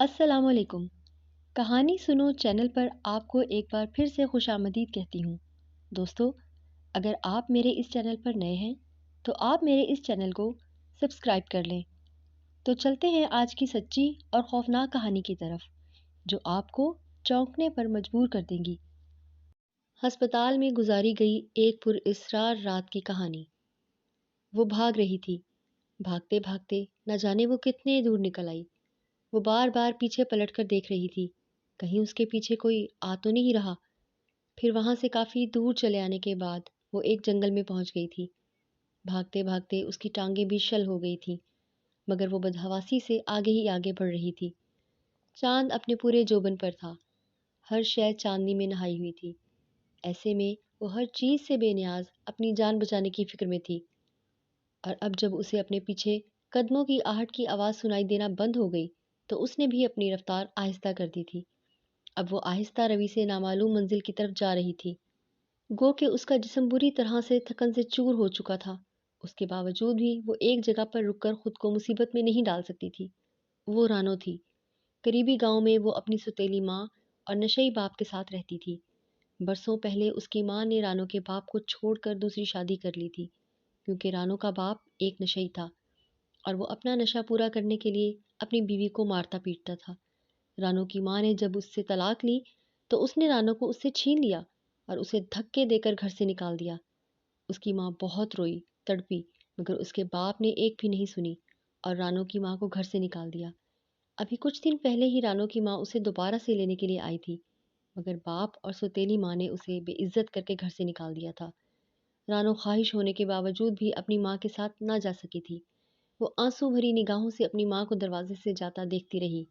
السلام علیکم۔ کہانی سنو چینل پر آپ کو ایک بار پھر سے خوش آمدید کہتی ہوں۔ دوستو، اگر آپ میرے اس چینل پر نئے ہیں تو آپ میرے اس چینل کو سبسکرائب کر لیں۔ تو چلتے ہیں آج کی سچی اور خوفناک کہانی کی طرف، جو آپ کو چونکنے پر مجبور کر دیں گی۔ ہسپتال میں گزاری گئی ایک پراسرار رات کی کہانی۔ وہ بھاگ رہی تھی، بھاگتے بھاگتے نہ جانے وہ کتنے دور نکل آئی۔ وہ بار بار پیچھے پلٹ کر دیکھ رہی تھی، کہیں اس کے پیچھے کوئی آ تو نہیں رہا۔ پھر وہاں سے کافی دور چلے آنے کے بعد وہ ایک جنگل میں پہنچ گئی تھی۔ بھاگتے بھاگتے اس کی ٹانگیں بھی شل ہو گئی تھیں، مگر وہ بدحواسی سے آگے ہی آگے بڑھ رہی تھی۔ چاند اپنے پورے جوبن پر تھا، ہر شے چاندنی میں نہائی ہوئی تھی۔ ایسے میں وہ ہر چیز سے بے نیاز اپنی جان بچانے کی فکر میں تھی۔ اور اب جب اسے اپنے پیچھے قدموں کی آہٹ کی آواز سنائی دینا بند ہو گئی تو اس نے بھی اپنی رفتار آہستہ کر دی تھی۔ اب وہ آہستہ روی سے نامعلوم منزل کی طرف جا رہی تھی۔ گو کہ اس کا جسم بری طرح سے تھکن سے چور ہو چکا تھا، اس کے باوجود بھی وہ ایک جگہ پر رک کر خود کو مصیبت میں نہیں ڈال سکتی تھی۔ وہ رانو تھی۔ قریبی گاؤں میں وہ اپنی سوتیلی ماں اور نشئی باپ کے ساتھ رہتی تھی۔ برسوں پہلے اس کی ماں نے رانو کے باپ کو چھوڑ کر دوسری شادی کر لی تھی، کیونکہ رانو کا باپ ایک نشئی تھا اور وہ اپنا نشہ پورا کرنے کے لیے اپنی بیوی کو مارتا پیٹتا تھا۔ رانو کی ماں نے جب اس سے طلاق لی تو اس نے رانو کو اس سے چھین لیا اور اسے دھکے دے کر گھر سے نکال دیا۔ اس کی ماں بہت روئی، تڑپی، مگر اس کے باپ نے ایک بھی نہیں سنی اور رانو کی ماں کو گھر سے نکال دیا۔ ابھی کچھ دن پہلے ہی رانو کی ماں اسے دوبارہ سے لینے کے لیے آئی تھی، مگر باپ اور سوتیلی ماں نے اسے بے عزت کر کے گھر سے نکال دیا تھا۔ رانو خواہش ہونے کے باوجود بھی اپنی ماں کے ساتھ نہ جا سکی تھی۔ وہ آنسو بھری نگاہوں سے اپنی ماں کو دروازے سے جاتا دیکھتی رہی۔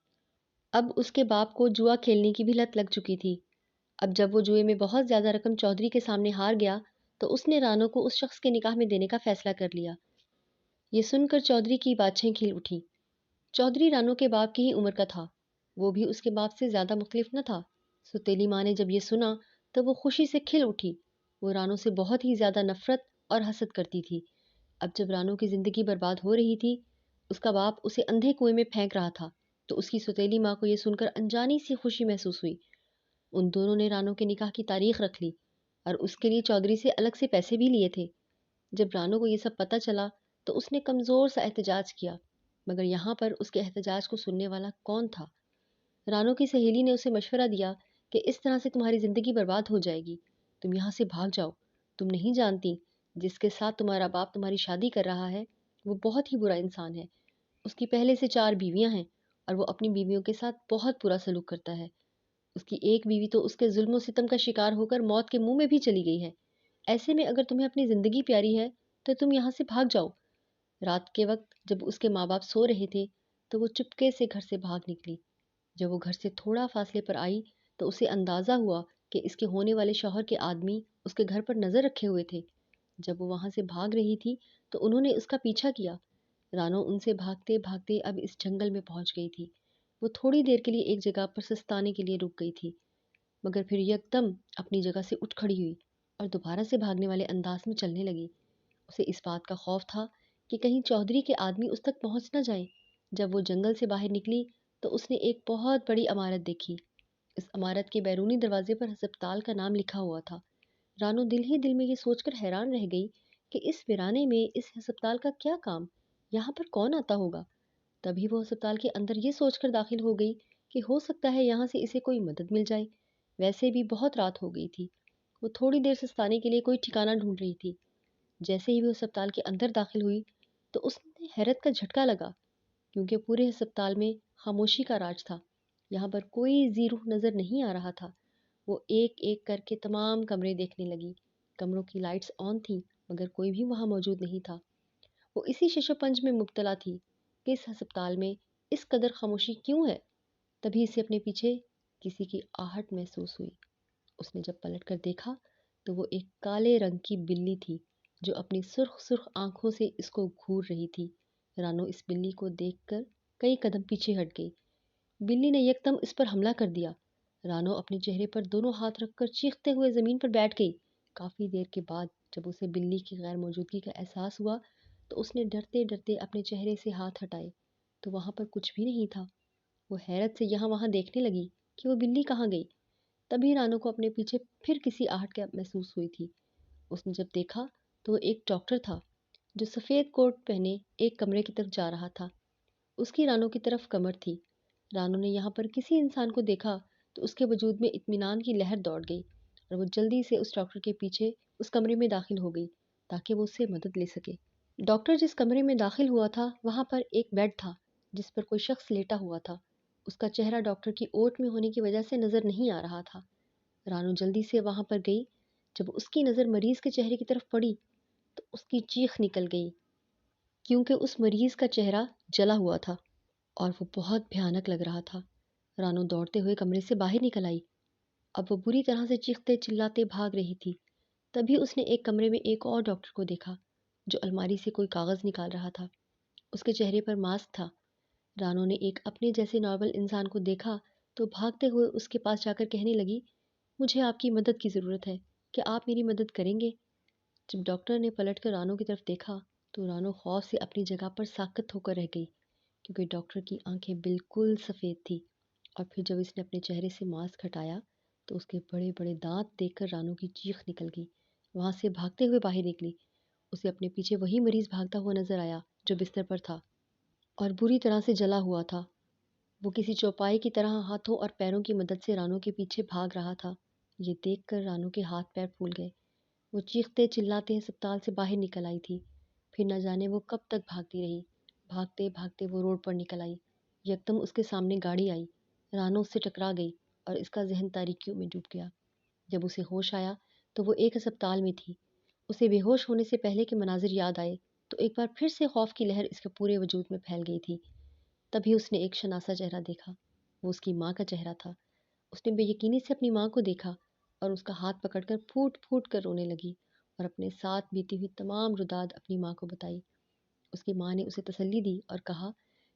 اب اس کے باپ کو جوا کھیلنے کی بھی لت لگ چکی تھی۔ اب جب وہ جوئے میں بہت زیادہ رقم چودھری کے سامنے ہار گیا تو اس نے رانو کو اس شخص کے نکاح میں دینے کا فیصلہ کر لیا۔ یہ سن کر چودھری کی باتیں کھل اٹھی۔ چودھری رانو کے باپ کی ہی عمر کا تھا، وہ بھی اس کے باپ سے زیادہ مختلف نہ تھا۔ سوتیلی ماں نے جب یہ سنا تو وہ خوشی سے کھل اٹھی۔ وہ رانو سے بہت ہی زیادہ نفرت اور حسد کرتی تھی۔ اب جب رانو کی زندگی برباد ہو رہی تھی، اس کا باپ اسے اندھے کنویں میں پھینک رہا تھا، تو اس کی سوتیلی ماں کو یہ سن کر انجانی سی خوشی محسوس ہوئی۔ ان دونوں نے رانو کے نکاح کی تاریخ رکھ لی اور اس کے لیے چودھری سے الگ سے پیسے بھی لیے تھے۔ جب رانو کو یہ سب پتہ چلا تو اس نے کمزور سا احتجاج کیا، مگر یہاں پر اس کے احتجاج کو سننے والا کون تھا؟ رانو کی سہیلی نے اسے مشورہ دیا کہ اس طرح سے تمہاری زندگی برباد ہو جائے گی، تم یہاں سے بھاگ جاؤ۔ تم نہیں جانتی جس کے ساتھ تمہارا باپ تمہاری شادی کر رہا ہے وہ بہت ہی برا انسان ہے۔ اس کی پہلے سے 4 بیویاں ہیں اور وہ اپنی بیویوں کے ساتھ بہت برا سلوک کرتا ہے۔ اس کی ایک بیوی تو اس کے ظلم و ستم کا شکار ہو کر موت کے منہ میں بھی چلی گئی ہے۔ ایسے میں اگر تمہیں اپنی زندگی پیاری ہے تو تم یہاں سے بھاگ جاؤ۔ رات کے وقت جب اس کے ماں باپ سو رہے تھے تو وہ چپکے سے گھر سے بھاگ نکلی۔ جب وہ گھر سے تھوڑا فاصلے پر آئی تو اسے اندازہ ہوا کہ اس کے ہونے والے شوہر کے آدمی اس کے گھر پر نظر رکھے ہوئے تھے۔ جب وہ وہاں سے بھاگ رہی تھی تو انہوں نے اس کا پیچھا کیا۔ رانو ان سے بھاگتے بھاگتے اب اس جنگل میں پہنچ گئی تھی۔ وہ تھوڑی دیر کے لیے ایک جگہ پر سستانے کے لیے رک گئی تھی، مگر پھر یکدم اپنی جگہ سے اٹھ کھڑی ہوئی اور دوبارہ سے بھاگنے والے انداز میں چلنے لگی۔ اسے اس بات کا خوف تھا کہ کہیں چودھری کے آدمی اس تک پہنچ نہ جائیں۔ جب وہ جنگل سے باہر نکلی تو اس نے ایک بہت بڑی عمارت دیکھی۔ اس عمارت کے بیرونی دروازے پر ہسپتال کا نام لکھا ہوا تھا۔ رانو دل ہی دل میں یہ سوچ کر حیران رہ گئی کہ اس ویرانے میں اس ہسپتال کا کیا کام، یہاں پر کون آتا ہوگا۔ تبھی وہ ہسپتال کے اندر یہ سوچ کر داخل ہو گئی کہ ہو سکتا ہے یہاں سے اسے کوئی مدد مل جائے۔ ویسے بھی بہت رات ہو گئی تھی۔ وہ تھوڑی دیر سستانے کے لیے کوئی ٹھکانہ ڈھونڈ رہی تھی۔ جیسے ہی وہ ہسپتال کے اندر داخل ہوئی تو اس نے حیرت کا جھٹکا لگا، کیونکہ پورے ہسپتال میں خاموشی کا راج تھا۔ یہاں پر کوئی ذی روح نظر نہیں آ رہا تھا۔ وہ ایک ایک کر کے تمام کمرے دیکھنے لگی۔ کمروں کی لائٹس آن تھیں مگر کوئی بھی وہاں موجود نہیں تھا۔ وہ اسی شش و پنج میں مبتلا تھی کہ اس ہسپتال میں اس قدر خاموشی کیوں ہے۔ تبھی اسے اپنے پیچھے کسی کی آہٹ محسوس ہوئی۔ اس نے جب پلٹ کر دیکھا تو وہ ایک کالے رنگ کی بلی تھی جو اپنی سرخ سرخ آنکھوں سے اس کو گھور رہی تھی۔ رانو اس بلی کو دیکھ کر کئی قدم پیچھے ہٹ گئی۔ بلی نے یکدم اس پر حملہ کر دیا۔ رانو اپنے چہرے پر دونوں ہاتھ رکھ کر چیختے ہوئے زمین پر بیٹھ گئی۔ کافی دیر کے بعد جب اسے بلی کی غیر موجودگی کا احساس ہوا تو اس نے ڈرتے ڈرتے اپنے چہرے سے ہاتھ ہٹائے تو وہاں پر کچھ بھی نہیں تھا۔ وہ حیرت سے یہاں وہاں دیکھنے لگی کہ وہ بلی کہاں گئی۔ تبھی رانو کو اپنے پیچھے پھر کسی آہٹ کا محسوس ہوئی تھی۔ اس نے جب دیکھا تو وہ ایک ڈاکٹر تھا جو سفید کوٹ پہنے ایک کمرے کی طرف جا رہا تھا۔ اس کی رانو کی طرف کمر تھی۔ رانو نے یہاں پر کسی انسان کو دیکھا تو اس کے وجود میں اطمینان کی لہر دوڑ گئی اور وہ جلدی سے اس ڈاکٹر کے پیچھے اس کمرے میں داخل ہو گئی تاکہ وہ اس سے مدد لے سکے۔ ڈاکٹر جس کمرے میں داخل ہوا تھا وہاں پر ایک بیڈ تھا جس پر کوئی شخص لیٹا ہوا تھا۔ اس کا چہرہ ڈاکٹر کی اوٹ میں ہونے کی وجہ سے نظر نہیں آ رہا تھا۔ رانو جلدی سے وہاں پر گئی۔ جب اس کی نظر مریض کے چہرے کی طرف پڑی تو اس کی چیخ نکل گئی کیونکہ اس مریض کا چہرہ جلا ہوا تھا اور وہ بہت بھیانک لگ رہا تھا۔ رانو دوڑتے ہوئے کمرے سے باہر نکل آئی۔ اب وہ بری طرح سے چیختے چلاتے بھاگ رہی تھی۔ تبھی اس نے ایک کمرے میں ایک اور ڈاکٹر کو دیکھا جو الماری سے کوئی کاغذ نکال رہا تھا۔ اس کے چہرے پر ماسک تھا۔ رانو نے ایک اپنے جیسے نارمل انسان کو دیکھا تو بھاگتے ہوئے اس کے پاس جا کر کہنے لگی، مجھے آپ کی مدد کی ضرورت ہے، کیا آپ میری مدد کریں گے؟ جب ڈاکٹر نے پلٹ کر رانو کی طرف دیکھا تو رانو خوف سے اپنی جگہ پر ساکت ہو کر رہ گئی کیونکہ ڈاکٹر کی آنکھیں بالکل سفید تھی۔ اور پھر جب اس نے اپنے چہرے سے ماسک ہٹایا تو اس کے بڑے بڑے دانت دیکھ کر رانو کی چیخ نکل گئی۔ وہاں سے بھاگتے ہوئے باہر نکلی۔ اسے اپنے پیچھے وہی مریض بھاگتا ہوا نظر آیا جو بستر پر تھا اور بری طرح سے جلا ہوا تھا۔ وہ کسی چوپائے کی طرح ہاتھوں اور پیروں کی مدد سے رانو کے پیچھے بھاگ رہا تھا۔ یہ دیکھ کر رانو کے ہاتھ پیر پھول گئے۔ وہ چیختے چلاتے ہسپتال سے باہر نکل آئی تھی۔ پھر نہ جانے وہ کب تک بھاگتی رہی۔ بھاگتے بھاگتے وہ روڈ پر نکل آئی۔ یکدم اس کے سامنے گاڑی آئی۔ رانو اس سے ٹکرا گئی اور اس کا ذہن تاریکیوں میں ڈوب گیا۔ جب اسے ہوش آیا تو وہ ایک ہسپتال میں تھی۔ اسے بے ہوش ہونے سے پہلے کے مناظر یاد آئے تو ایک بار پھر سے خوف کی لہر اس کے پورے وجود میں پھیل گئی تھی۔ تبھی اس نے ایک شناسا چہرہ دیکھا۔ وہ اس کی ماں کا چہرہ تھا۔ اس نے بے یقینی سے اپنی ماں کو دیکھا اور اس کا ہاتھ پکڑ کر پھوٹ پھوٹ کر رونے لگی اور اپنے ساتھ بیتی ہوئی تمام رداد اپنی ماں کو بتائی۔ اس کی ماں نے اسے تسلی دی اور کہا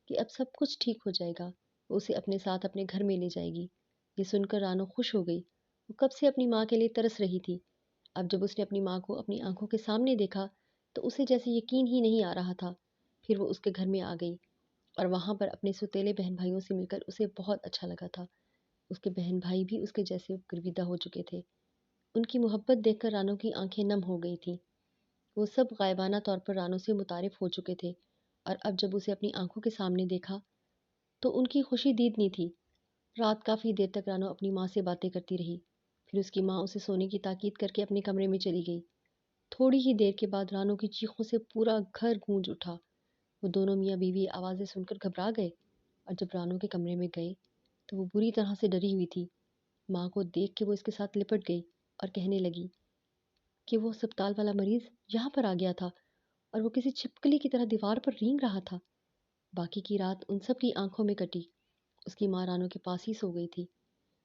کہ اب سب کچھ ٹھیک ہو جائے گا، وہ اسے اپنے ساتھ اپنے گھر میں لے جائے گی۔ یہ سن کر رانو خوش ہو گئی۔ وہ کب سے اپنی ماں کے لیے ترس رہی تھی۔ اب جب اس نے اپنی ماں کو اپنی آنکھوں کے سامنے دیکھا تو اسے جیسے یقین ہی نہیں آ رہا تھا۔ پھر وہ اس کے گھر میں آ گئی اور وہاں پر اپنے سوتیلے بہن بھائیوں سے مل کر اسے بہت اچھا لگا تھا۔ اس کے بہن بھائی بھی اس کے جیسے گرویدہ ہو چکے تھے۔ ان کی محبت دیکھ کر رانو کی آنکھیں نم ہو گئی تھیں۔ وہ سب غائبانہ طور پر رانو سے متعارف ہو چکے تھے اور اب جب اسے اپنی آنکھوں کے سامنے دیکھا تو ان کی خوشی دیدنی تھی۔ رات کافی دیر تک رانو اپنی ماں سے باتیں کرتی رہی۔ پھر اس کی ماں اسے سونے کی تاکید کر کے اپنے کمرے میں چلی گئی۔ تھوڑی ہی دیر کے بعد رانو کی چیخوں سے پورا گھر گونج اٹھا۔ وہ دونوں میاں بیوی آوازیں سن کر گھبرا گئے اور جب رانو کے کمرے میں گئے تو وہ بری طرح سے ڈری ہوئی تھی۔ ماں کو دیکھ کے وہ اس کے ساتھ لپٹ گئی اور کہنے لگی کہ وہ ہسپتال والا مریض یہاں پر آ گیا تھا اور وہ کسی چھپکلی کی طرح دیوار پر رینگ رہا تھا۔ باقی کی رات ان سب کی آنکھوں میں کٹی۔ اس کی ماں رانو کے پاس ہی سو گئی تھی۔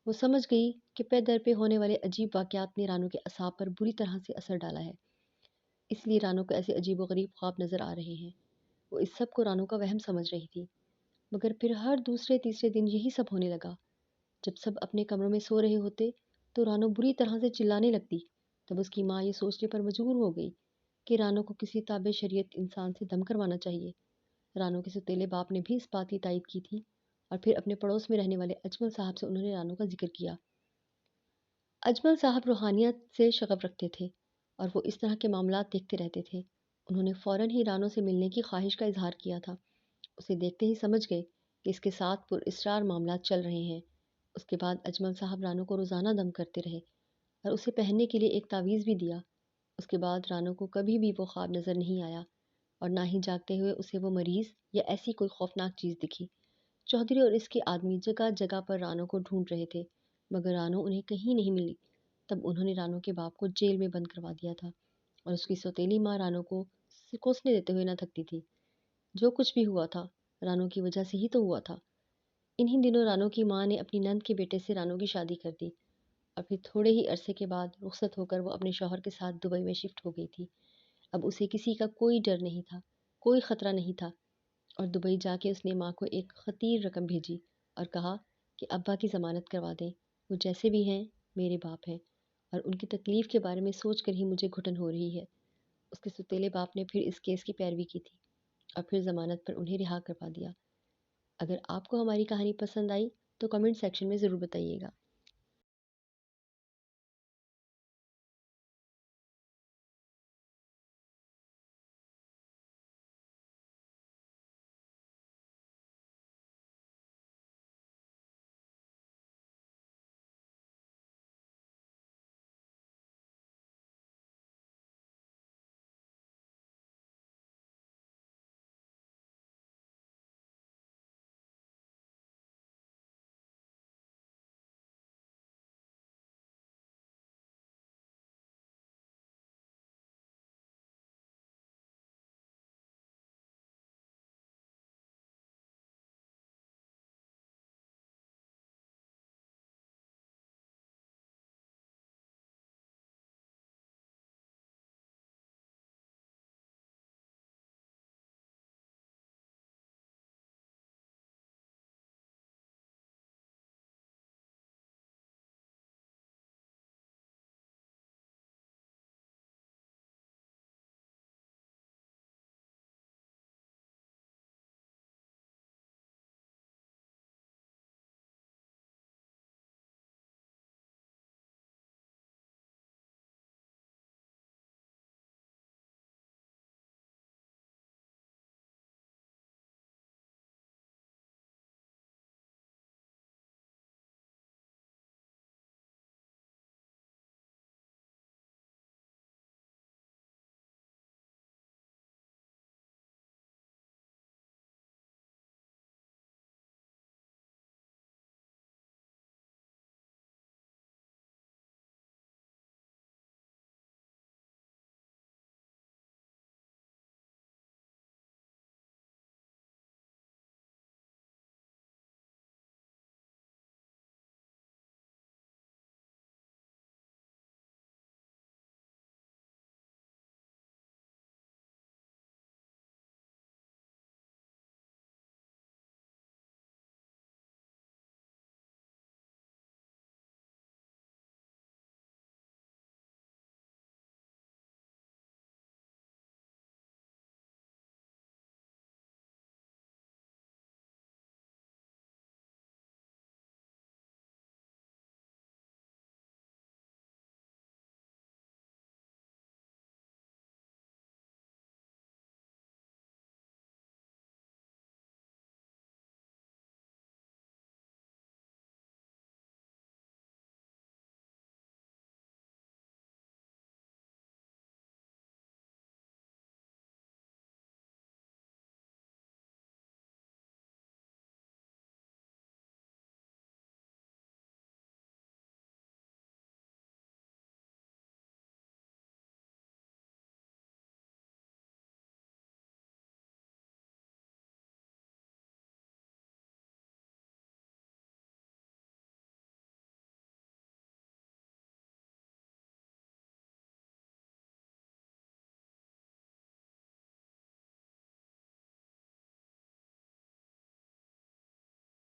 وہ سمجھ گئی کہ پے در پہ ہونے والے عجیب واقعات نے رانو کے اعصاب پر بری طرح سے اثر ڈالا ہے، اس لیے رانو کو ایسے عجیب و غریب خواب نظر آ رہے ہیں۔ وہ اس سب کو رانو کا وہم سمجھ رہی تھی، مگر پھر ہر دوسرے تیسرے دن یہی سب ہونے لگا۔ جب سب اپنے کمروں میں سو رہے ہوتے تو رانو بری طرح سے چلانے لگتی۔ تب اس کی ماں یہ سوچنے پر مجبور ہو گئی کہ رانو کو کسی تابع شریعت انسان سے دم کروانا چاہیے۔ رانو کے سوتیلے باپ نے بھی اس بات کی تائید کی تھی اور پھر اپنے پڑوس میں رہنے والے اجمل صاحب سے انہوں نے رانو کا ذکر کیا۔ اجمل صاحب روحانیت سے شغف رکھتے تھے اور وہ اس طرح کے معاملات دیکھتے رہتے تھے۔ انہوں نے فوراً ہی رانو سے ملنے کی خواہش کا اظہار کیا تھا۔ اسے دیکھتے ہی سمجھ گئے کہ اس کے ساتھ پر اسرار معاملات چل رہے ہیں۔ اس کے بعد اجمل صاحب رانو کو روزانہ دم کرتے رہے اور اسے پہننے کے لیے ایک تعویذ بھی دیا۔ اس کے بعد رانو کو کبھی بھی وہ خواب نظر نہیں آیا اور نہ ہی جاگتے ہوئے اسے وہ مریض یا ایسی کوئی خوفناک چیز دکھی۔ چودھری اور اس کے آدمی جگہ جگہ پر رانو کو ڈھونڈ رہے تھے مگر رانو انہیں کہیں نہیں ملی۔ تب انہوں نے رانو کے باپ کو جیل میں بند کروا دیا تھا اور اس کی سوتیلی ماں رانو کو کوسنے دیتے ہوئے نہ تھکتی تھی۔ جو کچھ بھی ہوا تھا رانو کی وجہ سے ہی تو ہوا تھا۔ انہی دنوں رانو کی ماں نے اپنی نند کے بیٹے سے رانو کی شادی کر دی اور پھر تھوڑے ہی عرصے کے بعد رخصت ہو کر وہ اپنے شوہر کے ساتھ دبئی میں شفٹ ہو گئی تھی۔ اب اسے کسی کا کوئی ڈر نہیں تھا، کوئی خطرہ نہیں تھا اور دبئی جا کے اس نے ماں کو ایک خطیر رقم بھیجی اور کہا کہ ابا کی ضمانت کروا دیں، وہ جیسے بھی ہیں میرے باپ ہیں اور ان کی تکلیف کے بارے میں سوچ کر ہی مجھے گھٹن ہو رہی ہے۔ اس کے ستیلے باپ نے پھر اس کیس کی پیروی کی تھی اور پھر ضمانت پر انہیں رہا کروا دیا۔ اگر آپ کو ہماری کہانی پسند آئی تو کمنٹ سیکشن میں ضرور بتائیے گا۔